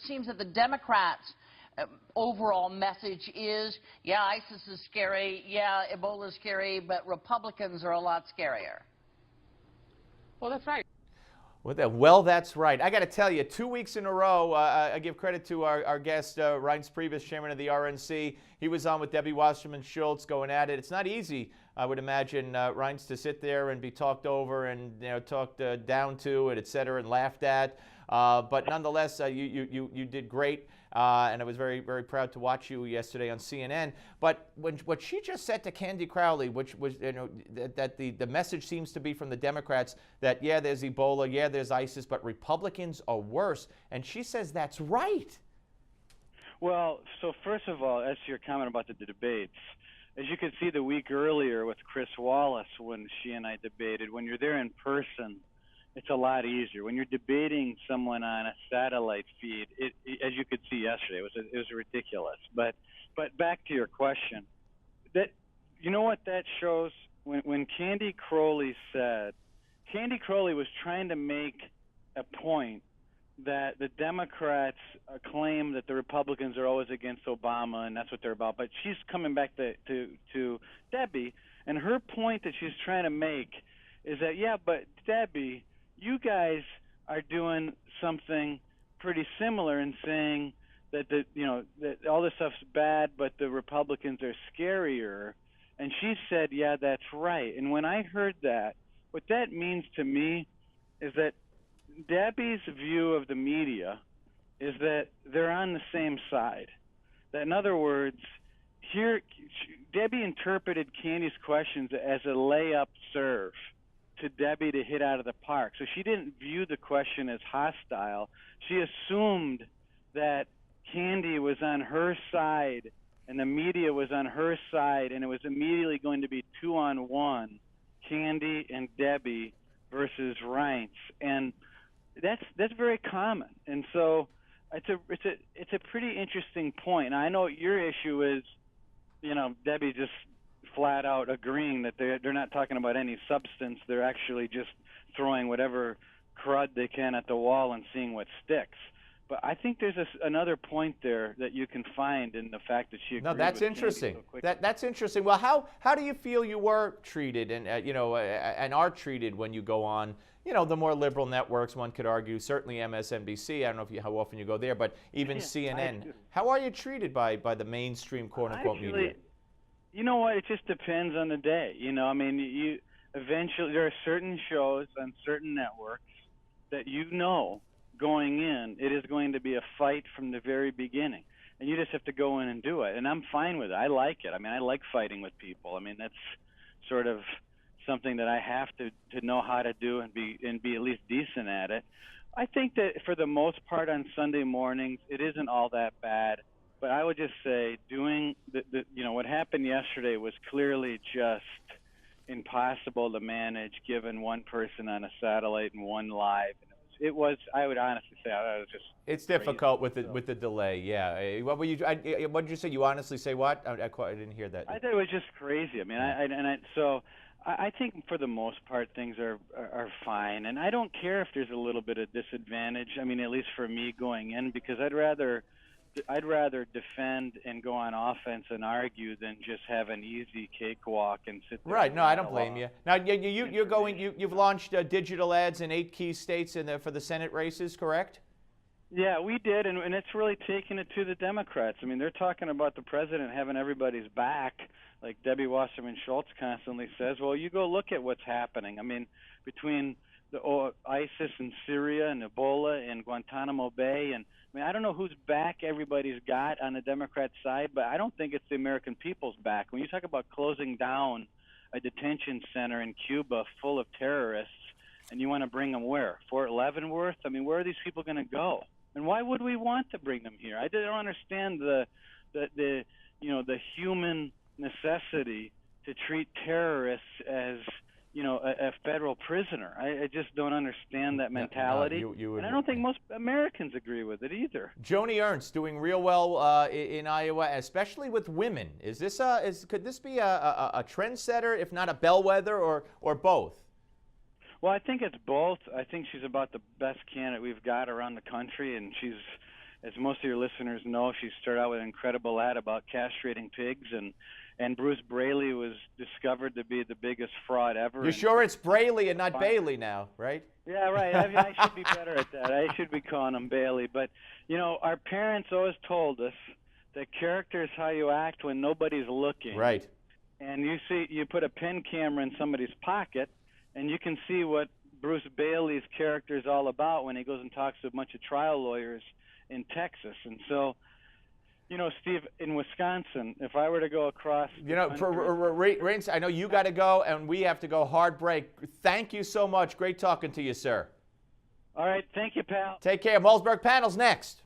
seems that the Democrats' overall message is, yeah, ISIS is scary, yeah, Ebola is scary, but Republicans are a lot scarier. Well, that's right. Well, that's right. I got to tell you, 2 weeks in a row, I give credit to our guest, Reince Priebus, chairman of the RNC. He was on with Debbie Wasserman Schultz going at it. It's not easy, I would imagine, Reince, to sit there and be talked over and talked down to, and et cetera, and laughed at. But nonetheless, you did great. And I was very, very proud to watch you yesterday on CNN. But what she just said to Candy Crowley, which was, that the message seems to be from the Democrats that, yeah, there's Ebola, yeah, there's ISIS, but Republicans are worse. And she says that's right. Well, so first of all, as to your comment about the debates, as you could see the week earlier with Chris Wallace when she and I debated, when you're there in person, it's a lot easier. When you're debating someone on a satellite feed, as you could see yesterday, it was ridiculous. But back to your question, that you know what that shows? When Candy Crowley was trying to make a point that the Democrats claim that the Republicans are always against Obama, and that's what they're about. But she's coming back to Debbie, and her point that she's trying to make is that, yeah, but Debbie, you guys are doing something pretty similar in saying that that all this stuff's bad, but the Republicans are scarier. And she said, yeah, that's right. And when I heard that, what that means to me is that Debbie's view of the media is that they're on the same side. That, in other words, here Debbie interpreted Candy's questions as a layup serve to Debbie to hit out of the park. So she didn't view the question as hostile. She assumed that Candy was on her side and the media was on her side, and it was immediately going to be 2-on-1, Candy and Debbie versus Reince. And that's very common. And so it's a pretty interesting point. Now, I know your issue is, Debbie just flat out agreeing that they're not talking about any substance. They're actually just throwing whatever crud they can at the wall and seeing what sticks. But I think there's another point there that you can find in the fact that she agreed. No, that's with interesting. So That's interesting. Well, how do you feel you were treated and and are treated when you go on the more liberal networks? One could argue certainly MSNBC. I don't know how often you go there, but even CNN. How are you treated by the mainstream quote unquote media? You know what? It just depends on the day. You eventually there are certain shows on certain networks that going in, it is going to be a fight from the very beginning, and you just have to go in and do it. And I'm fine with it. I like it. I like fighting with people. That's sort of something that I have to know how to do and be at least decent at it. I think that for the most part on Sunday mornings, it isn't all that bad. But I would just say doing what happened yesterday was clearly just impossible to manage, given one person on a satellite and one live. It was. I would honestly say I was just. It's difficult with the delay. Yeah. What were you? What did you say? You honestly say what? I didn't hear that. I thought it was just crazy. So I think for the most part things are fine, and I don't care if there's a little bit of disadvantage. At least for me going in, because I'd rather defend and go on offense and argue than just have an easy cakewalk and sit there. Right. No, I don't blame you. Now you've launched digital ads in 8 key states for the Senate races, correct? Yeah, we did, and it's really taken it to the Democrats. They're talking about the president having everybody's back, like Debbie Wasserman Schultz constantly says. Well, you go look at what's happening. Between the ISIS in Syria and Ebola and Guantanamo Bay, and I don't know whose back everybody's got on the Democrat side, but I don't think it's the American people's back. When you talk about closing down a detention center in Cuba full of terrorists, and you want to bring them where? Fort Leavenworth? Where are these people going to go? And why would we want to bring them here? I don't understand the human necessity to treat terrorists as a federal prisoner. I just don't understand that mentality. And I don't think most Americans agree with it either. Joni Ernst doing real well in Iowa, especially with women. Could this be a trendsetter, if not a bellwether, or both? Well, I think it's both. I think she's about the best candidate we've got around the country, and she's as most of your listeners know, she started out with an incredible ad about castrating pigs, and Bruce Braley was discovered to be the biggest fraud ever. You're sure it's Braley and not Bailey now, right? Yeah, right. I should be better at that. I should be calling him Bailey. But, you know, our parents always told us that character is how you act when nobody's looking. Right. And you put a pen camera in somebody's pocket, and you can see what Bruce Bailey's character is all about when he goes and talks to a bunch of trial lawyers in Texas. And so, you know, Steve, in Wisconsin, if I were to go across... You know, Reince, I know you got to go, and we have to go. Hard break. Thank you so much. Great talking to you, sir. All right. Thank you, pal. Take care. Malzberg Panels next.